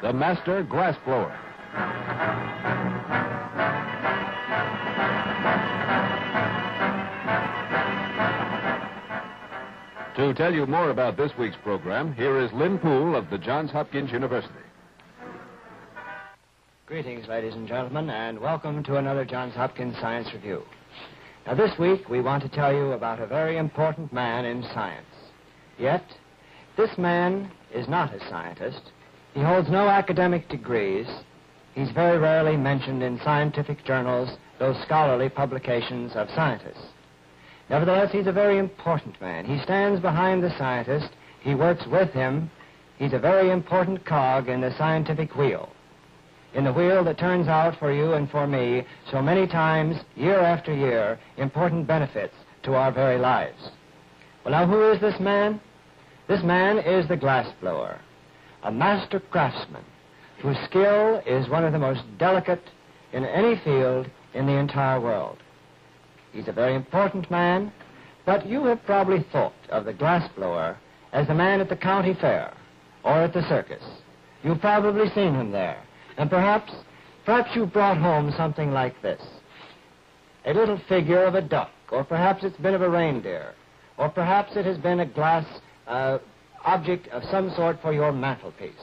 the master glassblower. To tell you more about this week's program, here is Lynn Poole of the Johns Hopkins University. Greetings, ladies and gentlemen, and welcome to another Johns Hopkins Science Review. Now, this week, we want to tell you about a very important man in science. Yet, this man is not a scientist. He holds no academic degrees. He's very rarely mentioned in scientific journals, those scholarly publications of scientists. Nevertheless, he's a very important man. He stands behind the scientist. He works with him. He's a very important cog in the scientific wheel, in the wheel that turns out for you and for me so many times, year after year, important benefits to our very lives. Well, now, who is this man? This man is the glassblower, a master craftsman whose skill is one of the most delicate in any field in the entire world. He's a very important man, but you have probably thought of the glassblower as the man at the county fair or at the circus. You've probably seen him there, and perhaps you brought home something like this. A little figure of a duck, or perhaps it's been of a reindeer, or perhaps it has been a glass object of some sort for your mantelpiece.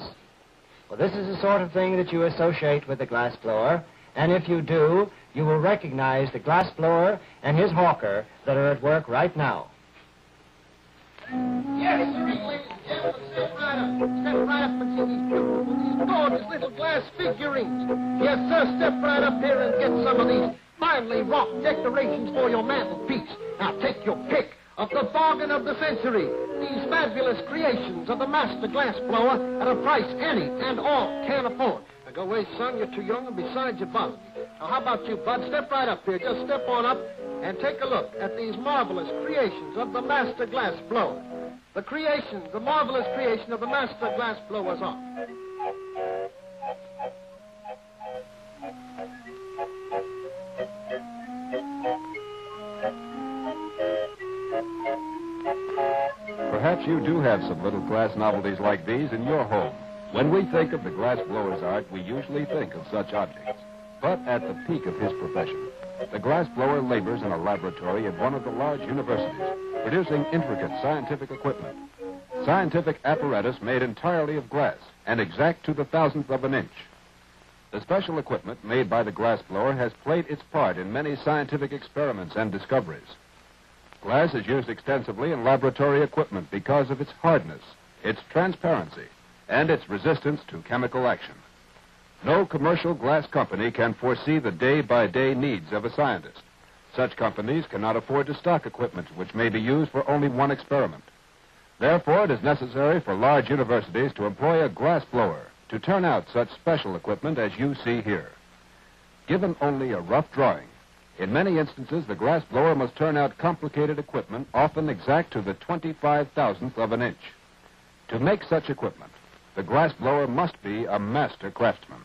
Well, this is the sort of thing that you associate with the glassblower, and if you do, you will recognize the glassblower and his hawker that are at work right now. Yes, sir, ladies and gentlemen, step right up. Step right up and see these beautiful, these gorgeous little glass figurines. Yes, sir, step right up here and get some of these finely wrought decorations for your mantelpiece. Now, take your pick of the bargain of the century. These fabulous creations of the master glassblower at a price any and all can afford. Now, go away, son, you're too young, and besides, you're bothered. Now, how about you, Bud? Step right up here. Just step on up and take a look at these marvelous creations of the master glassblower. The marvelous creation of the master glassblower's art. Perhaps you do have some little glass novelties like these in your home. When we think of the glassblower's art, we usually think of such objects. But at the peak of his profession, the glassblower labors in a laboratory at one of the large universities, producing intricate scientific equipment. Scientific apparatus made entirely of glass and exact to the thousandth of an inch. The special equipment made by the glassblower has played its part in many scientific experiments and discoveries. Glass is used extensively in laboratory equipment because of its hardness, its transparency, and its resistance to chemical action. No commercial glass company can foresee the day-by-day needs of a scientist. Such companies cannot afford to stock equipment which may be used for only one experiment. Therefore, it is necessary for large universities to employ a glassblower to turn out such special equipment as you see here. Given only a rough drawing, in many instances, the glassblower must turn out complicated equipment, often exact to the 25,000th of an inch. To make such equipment, the glassblower must be a master craftsman.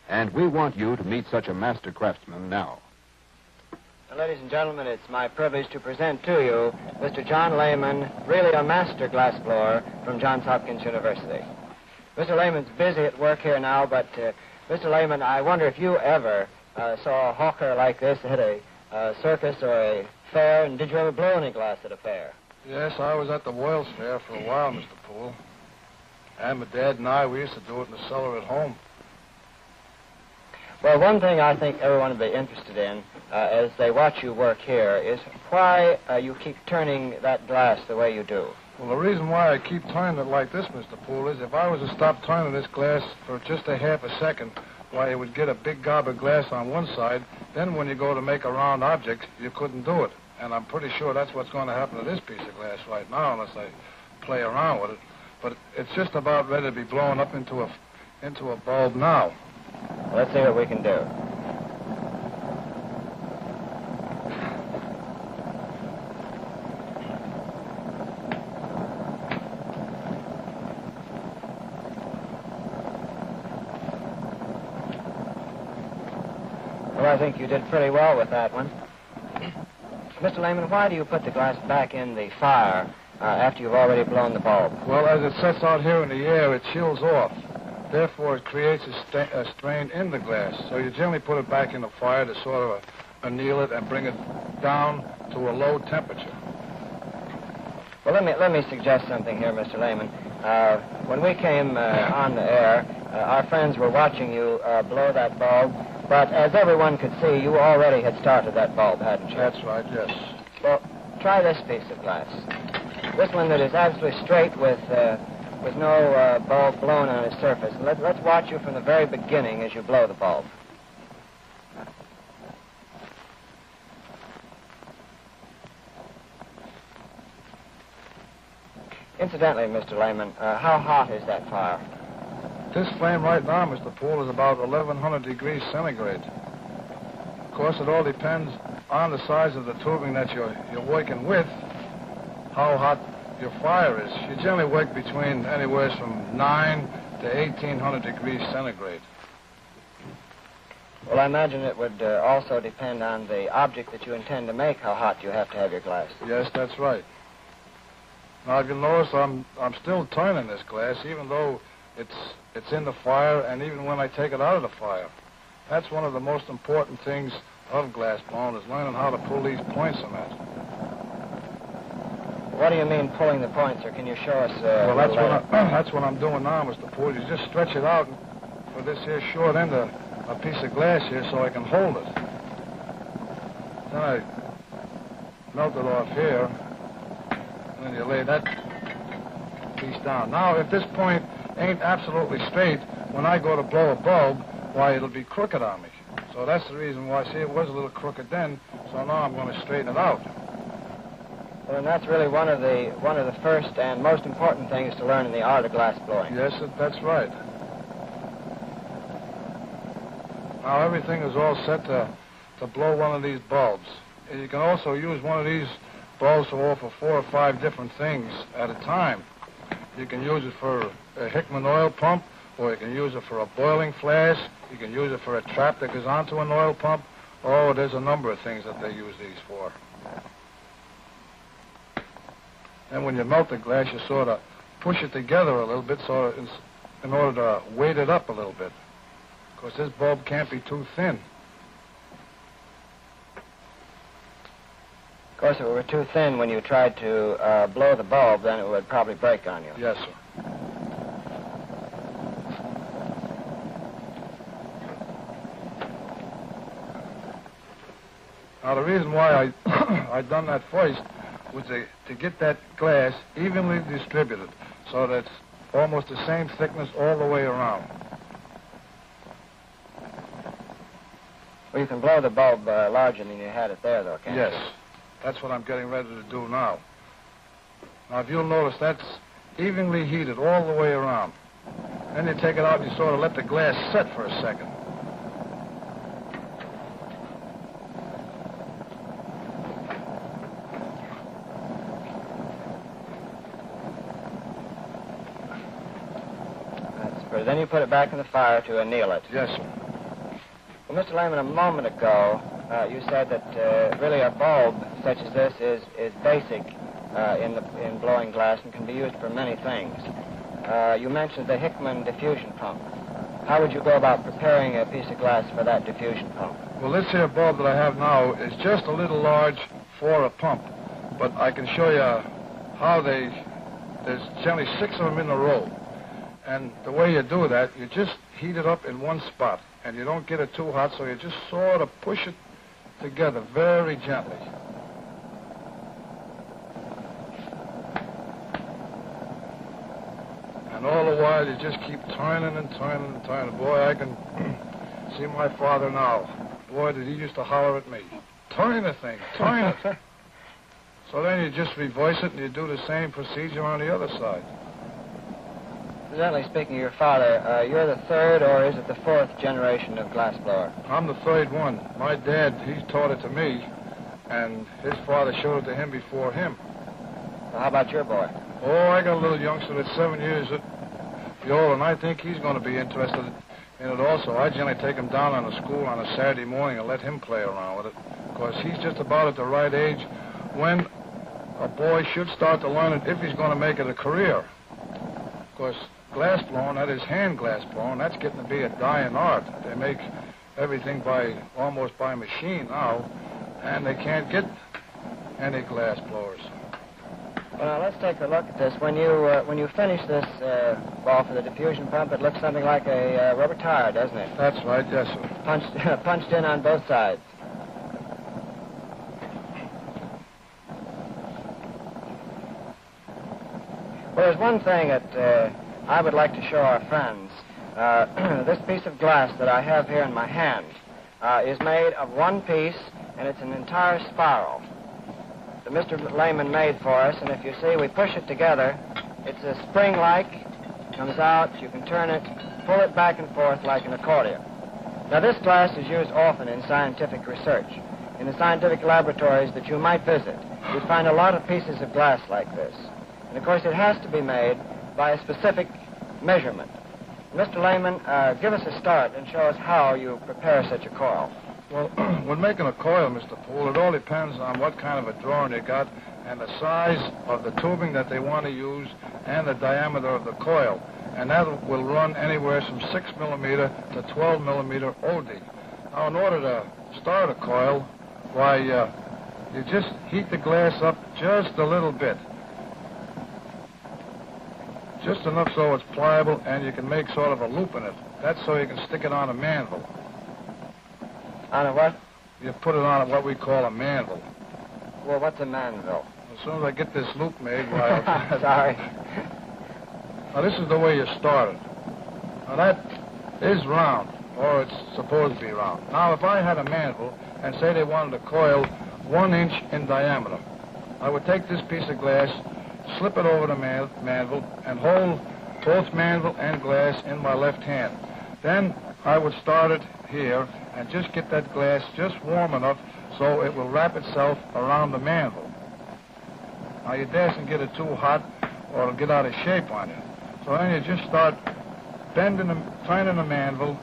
And we want you to meet such a master craftsman now. Well, ladies and gentlemen, it's my privilege to present to you Mr. John Lehman, really a master glassblower from Johns Hopkins University. Mr. Lehman's busy at work here now, but Mr. Lehman, I wonder if you ever saw a hawker like this at a circus or a fair, and did you ever blow any glass at a fair? Yes, I was at the World's Fair for a while, Mr. Poole. And my dad and I, we used to do it in the cellar at home. Well, one thing I think everyone would be interested in as they watch you work here is why you keep turning that glass the way you do. Well, the reason why I keep turning it like this, Mr. Poole, is if I was to stop turning this glass for just a half a second, why, it would get a big gob of glass on one side. Then when you go to make a round object, you couldn't do it. And I'm pretty sure that's what's going to happen to this piece of glass right now, unless I play around with it. But it's just about ready to be blown up into a bulb now. Let's see what we can do. Well, I think you did pretty well with that one. Mr. Lehman, why do you put the glass back in the fire after you've already blown the bulb? Well, as it sets out here in the air, it chills off. Therefore, it creates a strain in the glass. So you generally put it back in the fire to sort of anneal it and bring it down to a low temperature. Well, let me suggest something here, Mr. Lehman. When we came on the air, our friends were watching you blow that bulb, but as everyone could see, you already had started that bulb, hadn't you? That's right, yes. Well, try this piece of glass. This one that is absolutely straight with no bulb blown on its surface. And let's watch you from the very beginning as you blow the bulb. Incidentally, Mr. Lehman, how hot is that fire? This flame right now, Mr. Poole, is about 1,100 degrees centigrade. Of course, it all depends on the size of the tubing that you're working with, how hot your fire is. You generally work between anywhere from 9 to 1,800 degrees centigrade. Well, I imagine it would also depend on the object that you intend to make, how hot you have to have your glass. Yes, that's right. Now, if you notice, I'm still turning this glass, even though it's in the fire, and even when I take it out of the fire. That's one of the most important things of glass blowing, is learning how to pull these points on that. What do you mean pulling the points, or can you show us? Well, that's what I'm doing now, Mr. Poole. You just stretch it out for this here short end of a piece of glass here so I can hold it. Then I melt it off here. And then you lay that piece down. Now, if this point ain't absolutely straight, when I go to blow a bulb, why, it'll be crooked on me. So that's the reason why, see, it was a little crooked then, so now I'm going to straighten it out. Well, and that's really one of the first and most important things to learn in the art of glass blowing. Yes, that's right. Now, everything is all set to blow one of these bulbs. And you can also use one of these bulbs to offer 4 or 5 different things at a time. You can use it for a Hickman oil pump, or you can use it for a boiling flash. You can use it for a trap that goes onto an oil pump. Oh, there's a number of things that they use these for. And when you melt the glass, you sort of push it together a little bit in order to weight it up a little bit. Because this bulb can't be too thin. Of course, if it were too thin when you tried to blow the bulb, then it would probably break on you. Yes, sir. Now, the reason why I done that first was to get that glass evenly distributed so that it's almost the same thickness all the way around. Well, you can blow the bulb larger than you had it there, though, can't you? Yes. That's what I'm getting ready to do now. Now, if you'll notice, that's evenly heated all the way around. Then you take it out and you sort of let the glass set for a second. That's good. Then you put it back in the fire to anneal it. Yes, sir. Well, Mr. Lehman, a moment ago, you said that really a bulb such as this is basic in blowing glass and can be used for many things. You mentioned the Hickman diffusion pump. How would you go about preparing a piece of glass for that diffusion pump? Well, this here bulb that I have now is just a little large for a pump, but I can show you how there's generally 6 of them in a row. And the way you do that, you just heat it up in one spot, and you don't get it too hot, so you just sort of push it together very gently. And all the while, you just keep turning and turning and turning. Boy, I can see my father now. Boy, did he used to holler at me. Turn the thing, turn it. So then you just reverse it, and you do the same procedure on the other side. Incidentally, speaking of your father, you're the 3rd, or is it the 4th generation of glassblower? I'm the 3rd one. My dad, he taught it to me, and his father showed it to him before him. Well, how about your boy? Oh, I got a little youngster that's 7 years old, and I think he's going to be interested in it also. I generally take him down on the school on a Saturday morning and let him play around with it, because he's just about at the right age when a boy should start to learn it if he's going to make it a career. Of course, glass blowing, that is hand glass blowing, that's getting to be a dying art. They make everything almost by machine now, and they can't get any glass blowers. Well, let's take a look at this. When you finish this ball for the diffusion pump, it looks something like a rubber tire, doesn't it? That's right, yes, sir. Punched in on both sides. Well, there's one thing that I would like to show our friends. This piece of glass that I have here in my hand is made of one piece, and it's an entire spiral that Mr. Lehman made for us. And if you see, we push it together. It's a spring-like, comes out, you can turn it, pull it back and forth like an accordion. Now, this glass is used often in scientific research. In the scientific laboratories that you might visit, you'd find a lot of pieces of glass like this. And, of course, it has to be made by a specific measurement. Mr. Lehman, give us a start and show us how you prepare such a coil. Well, when making a coil, Mr. Poole, it all depends on what kind of a drawing you got and the size of the tubing that they want to use and the diameter of the coil. And that will run anywhere from 6 millimeter to 12 millimeter OD. Now, in order to start a coil, why, you just heat the glass up just a little bit. Just enough so it's pliable and you can make sort of a loop in it. That's so you can stick it on a manville. On a what? You put it on what we call a manville. Well, what's a manville? As soon as I get this loop made, why... Sorry. Now, this is the way you start it. Now, that is round, or it's supposed to be round. Now, if I had a manville, and say they wanted a coil 1 inch in diameter, I would take this piece of glass, slip it over the manville, and hold both manville and glass in my left hand. Then I would start it here and just get that glass just warm enough so it will wrap itself around the manville. Now, you dasn't get it too hot or it'll get out of shape on you. So then you just start turning the manville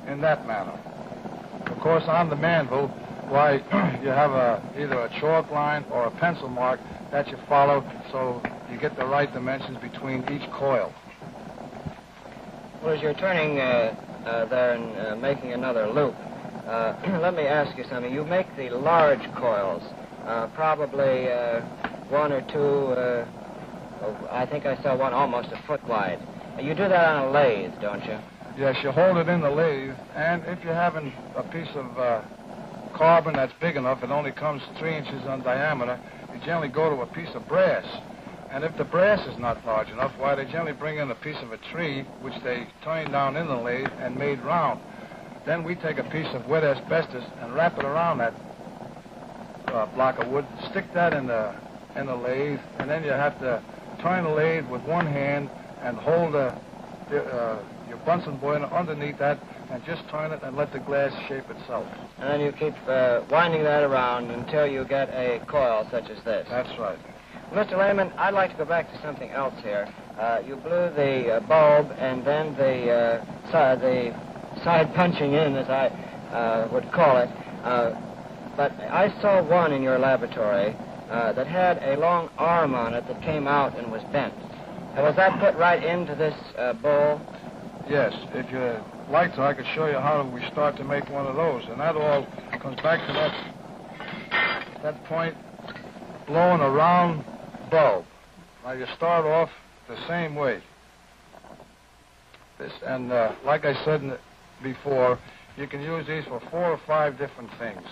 in that manner. Of course, on the manville, why, you have either a chalk line or a pencil mark that you follow so you get the right dimensions between each coil. Well, as you're turning there and making another loop, let me ask you something. You make the large coils, probably 1 or 2, I think I saw one almost a foot wide. You do that on a lathe, don't you? Yes, you hold it in the lathe, and if you're having a piece of carbon that's big enough, it only comes 3 inches in diameter, you generally go to a piece of brass. And if the brass is not large enough, why, they generally bring in a piece of a tree, which they turn down in the lathe and made round. Then we take a piece of wet asbestos and wrap it around that block of wood, stick that in the lathe, and then you have to turn the lathe with one hand and hold your Bunsen boiler underneath that and just turn it and let the glass shape itself. And then you keep winding that around until you get a coil such as this. That's right. Mr. Lehman, I'd like to go back to something else here. You blew the bulb and then the side punching in, as I would call it. But I saw one in your laboratory that had a long arm on it that came out and was bent. Was that put right into this bowl? Yes. If you like to, I could show you how we start to make one of those. And that all comes back to that point, blowing a round bulb. Now, you start off the same way. And like I said before, you can use these for 4 or 5 different things.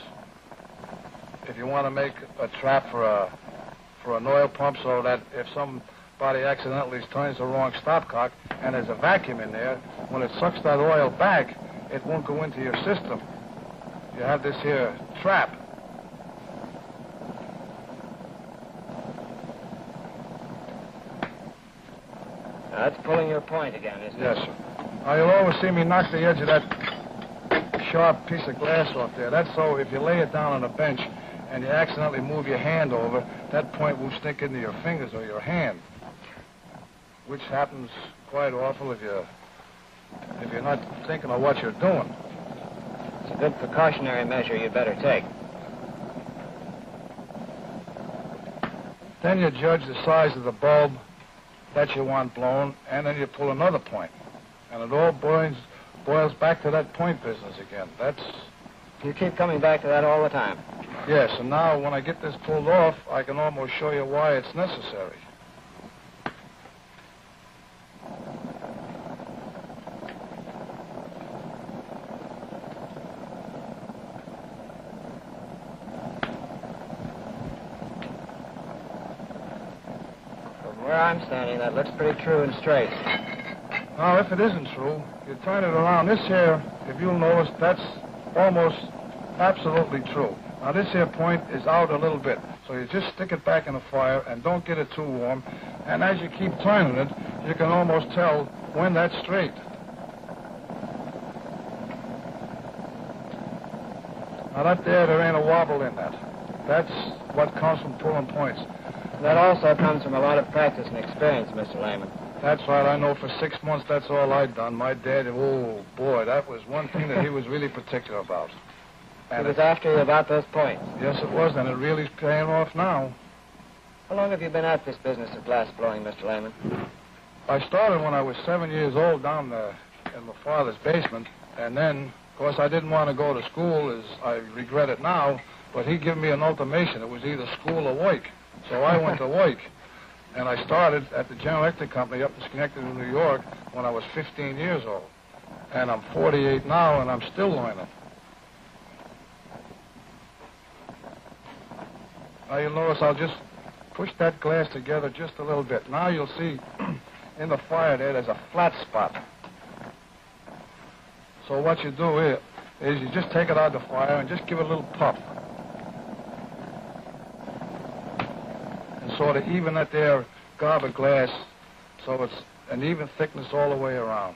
If you want to make a trap for an oil pump so that if somebody accidentally turns the wrong stopcock and there's a vacuum in there, when it sucks that oil back, it won't go into your system. You have this here trap. That's pulling your point again, isn't it? Yes, sir. Now, you'll always see me knock the edge of that sharp piece of glass off there. That's so if you lay it down on a bench and you accidentally move your hand over, that point will stick into your fingers or your hand, which happens quite often if you're not thinking of what you're doing. It's a good precautionary measure you'd better take. Then you judge the size of the bulb that you want blown, and then you pull another point. And it all boils back to that point business again. You keep coming back to that all the time. Yes, and now when I get this pulled off, I can almost show you why it's necessary. From where I'm standing, that looks pretty true and straight. Now, if it isn't true, you turn it around. This here, if you'll notice, that's almost absolutely true. Now, this here point is out a little bit, so you just stick it back in the fire and don't get it too warm. And as you keep turning it, you can almost tell when that's straight. Now, there ain't a wobble in that. That's what comes from pulling points. That also comes from a lot of practice and experience, Mr. Lehman. That's right. I know for 6 months that's all I'd done. My dad, oh, boy, that was one thing that he was really particular about. And he was after you about those points. Yes, it was, and it really's paying off now. How long have you been at this business of glass blowing, Mr. Lehman? I started when I was 7 years old down there in my father's basement, and then, of course, I didn't want to go to school, as I regret it now, but he gave me an ultimatum. It was either school or work. So I went to work. And I started at the General Electric Company up in Schenectady, New York, when I was 15 years old. And I'm 48 now, and I'm still learning. Now you'll notice I'll just push that glass together just a little bit. Now you'll see in the fire there's a flat spot. So what you do here is you just take it out of the fire and just give it a little puff. Sort of even that there gob of glass so it's an even thickness all the way around.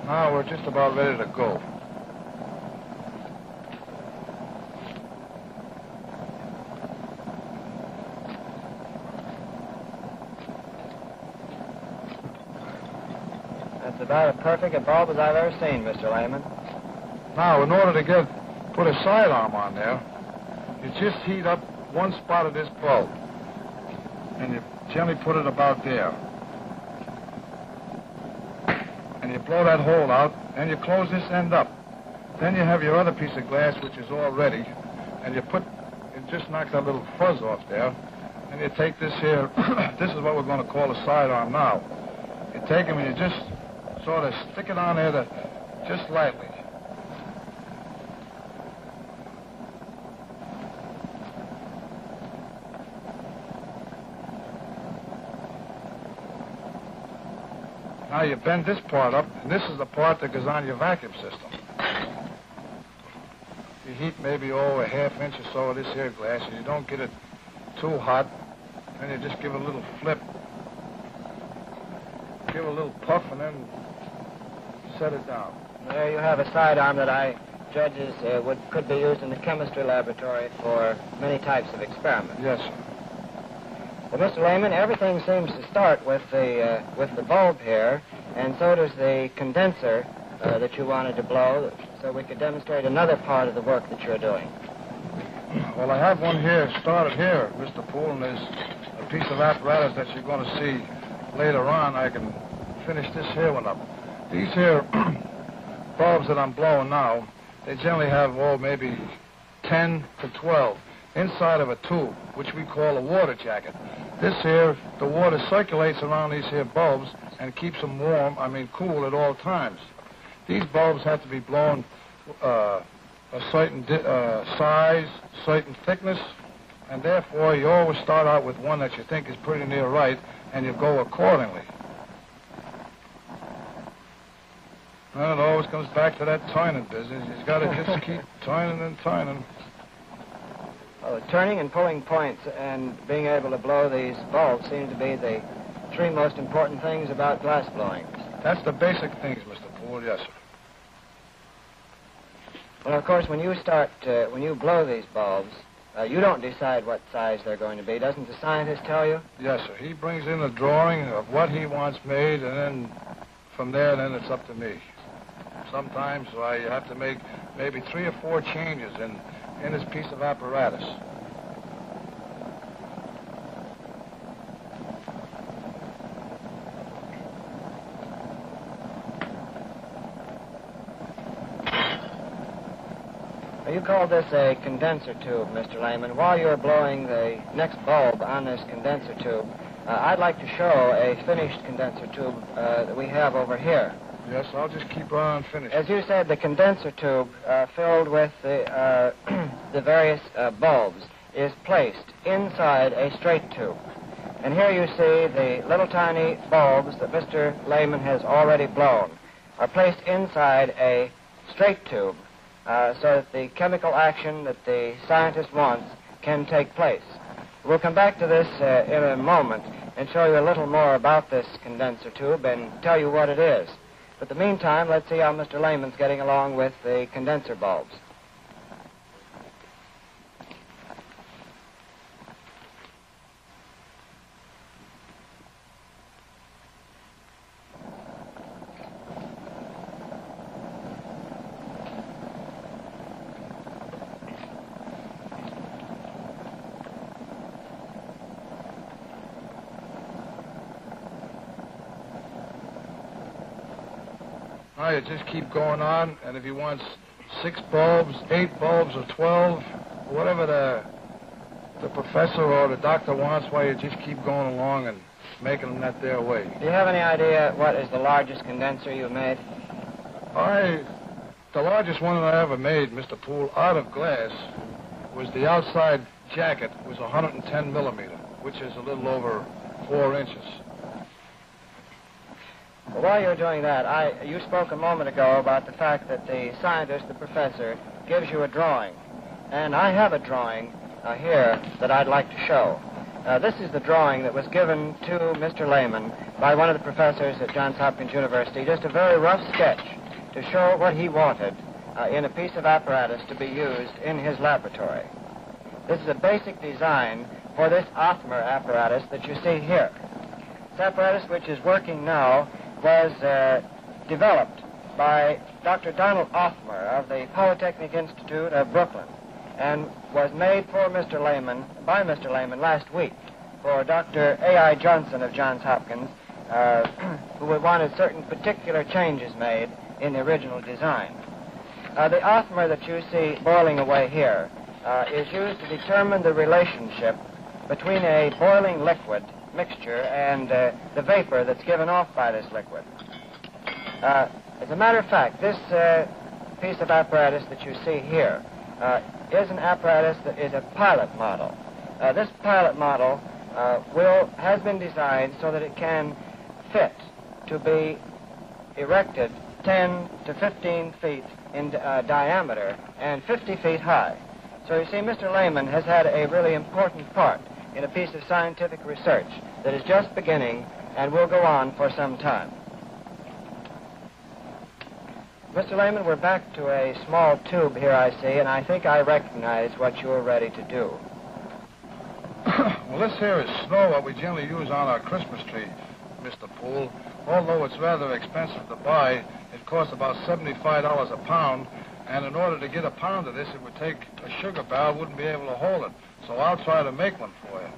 Now we're just about ready to go. That's about as perfect a bulb as I've ever seen, Mr. Lehman. Now, in order to put a sidearm on there, you just heat up one spot of this bulb. And you gently put it about there. And you blow that hole out, and you close this end up. Then you have your other piece of glass, which is all ready, and you just knock that little fuzz off there, and you take this here, this is what we're going to call a sidearm now. You take them and you just sort of stick it on there just lightly. Now you bend this part up, and this is the part that goes on your vacuum system. You heat maybe a half inch or so of this here glass, and you don't get it too hot, and you just give it a little flip. Give it a little puff, and then set it down. There you have a sidearm that I judge could be used in the chemistry laboratory for many types of experiments. Yes, sir. Well, Mr. Lehman, everything seems to start with the bulb here, and so does the condenser that you wanted to blow, so we could demonstrate another part of the work that you're doing. Well, I have one here, started here, Mr. Poole, and there's a piece of apparatus that you're going to see later on. I can finish this here one up. These here bulbs that I'm blowing now, they generally have, maybe 10 to 12 inside of a tube, which we call a water jacket. This here, the water circulates around these here bulbs and keeps them cool at all times. These bulbs have to be blown a certain size, certain thickness, and therefore you always start out with one that you think is pretty near right, and you go accordingly. Well, it always comes back to that turning business. You've got to just keep turning and turning. Well, turning and pulling points and being able to blow these bulbs seem to be the three most important things about glass blowing. That's the basic things, Mr. Poole, yes, sir. Well, of course, when you blow these bulbs, you don't decide what size they're going to be. Doesn't the scientist tell you? Yes, sir. He brings in a drawing of what he wants made, and then From there, then it's up to me. Sometimes I have to make maybe 3 or 4 changes in this piece of apparatus. You call this a condenser tube, Mr. Lehman. While you're blowing the next bulb on this condenser tube, I'd like to show a finished condenser tube that we have over here. Yes, I'll just keep right on finishing. As you said, the condenser tube filled with the, the various bulbs is placed inside a straight tube. And here you see the little tiny bulbs that Mr. Lehman has already blown are placed inside a straight tube so that the chemical action that the scientist wants can take place. We'll come back to this in a moment and show you a little more about this condenser tube and tell you what it is. But in the meantime, let's see how Mr. Lehman's getting along with the condenser bulbs. Now you just keep going on, and if he wants 6 bulbs, 8 bulbs, or 12, whatever the professor or the doctor wants, why you just keep going along and making them that their way. Do you have any idea what is the largest condenser you've made? The largest one that I ever made, Mr. Poole, out of glass, was the outside jacket was 110 millimeter, which is a little over 4 inches. Well, while you're doing that, you spoke a moment ago about the fact that the scientist, the professor, gives you a drawing. And I have a drawing here that I'd like to show. This is the drawing that was given to Mr. Lehman by one of the professors at Johns Hopkins University, just a very rough sketch to show what he wanted in a piece of apparatus to be used in his laboratory. This is a basic design for this Othmer apparatus that you see here. This apparatus, which is working now, was developed by Dr. Donald Othmer of the Polytechnic Institute of Brooklyn and was made for Mr. Lehman, by Mr. Lehman last week for Dr. A.I. Johnson of Johns Hopkins, who wanted certain particular changes made in the original design. The Othmer that you see boiling away here is used to determine the relationship between a boiling liquid mixture and the vapor that's given off by this liquid. As a matter of fact, this piece of apparatus that you see here is an apparatus that is a pilot model. This pilot model has been designed so that it can fit to be erected 10 to 15 feet in diameter and 50 feet high. So you see, Mr. Lehman has had a really important part in a piece of scientific research that is just beginning and will go on for some time. Mr. Lehman, we're back to a small tube here, I see, and I think I recognize what you're ready to do. Well, this here is snow, what we generally use on our Christmas tree, Mr. Poole. Although it's rather expensive to buy, it costs about $75 a pound, and in order to get a pound of this, it would take a sugar barrel, wouldn't be able to hold it. So I'll try to make one for you.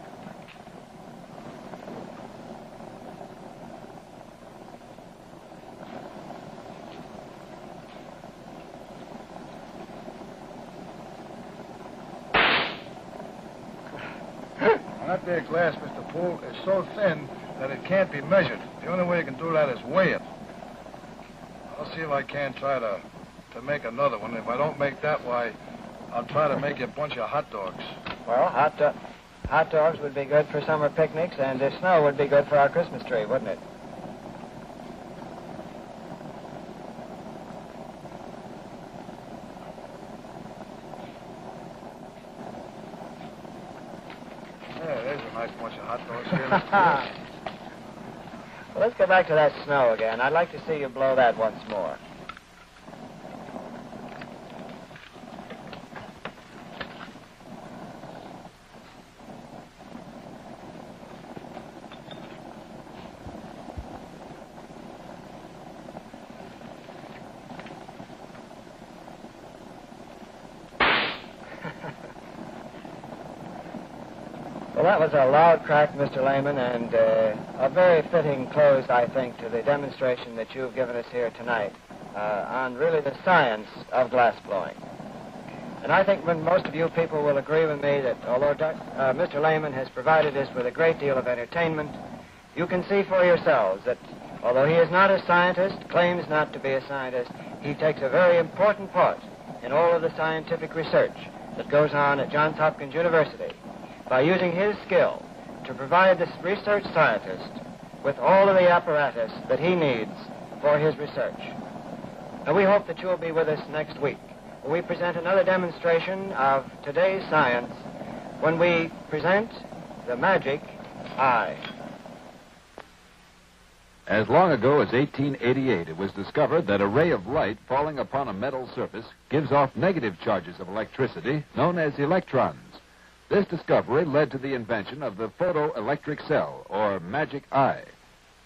And that there glass, Mr. Poole, is so thin that it can't be measured. The only way you can do that is weigh it. I'll see if I can try to make another one. If I don't make that, why, I'll try to make you a bunch of hot dogs. Well, hot dogs would be good for summer picnics, and the snow would be good for our Christmas tree, wouldn't it? Yeah, there's a nice bunch of hot dogs here. Well, let's go back to that snow again. I'd like to see you blow that once more. Well, that was a loud crack, Mr. Lehman, and a very fitting close, I think, to the demonstration that you've given us here tonight on really the science of glass blowing. And I think most of you people will agree with me that although Mr. Lehman has provided us with a great deal of entertainment, you can see for yourselves that although he is not a scientist, claims not to be a scientist, he takes a very important part in all of the scientific research that goes on at Johns Hopkins University by using his skill to provide this research scientist with all of the apparatus that he needs for his research. And we hope that you'll be with us next week when we present another demonstration of today's science when we present the magic eye. As long ago as 1888, it was discovered that a ray of light falling upon a metal surface gives off negative charges of electricity known as electrons. This discovery led to the invention of the photoelectric cell, or magic eye.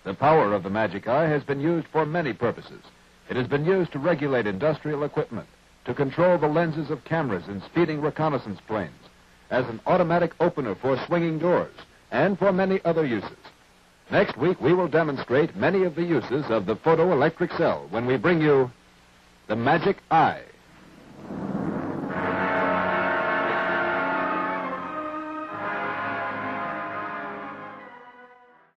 The power of the magic eye has been used for many purposes. It has been used to regulate industrial equipment, to control the lenses of cameras in speeding reconnaissance planes, as an automatic opener for swinging doors, and for many other uses. Next week, we will demonstrate many of the uses of the photoelectric cell when we bring you the magic eye.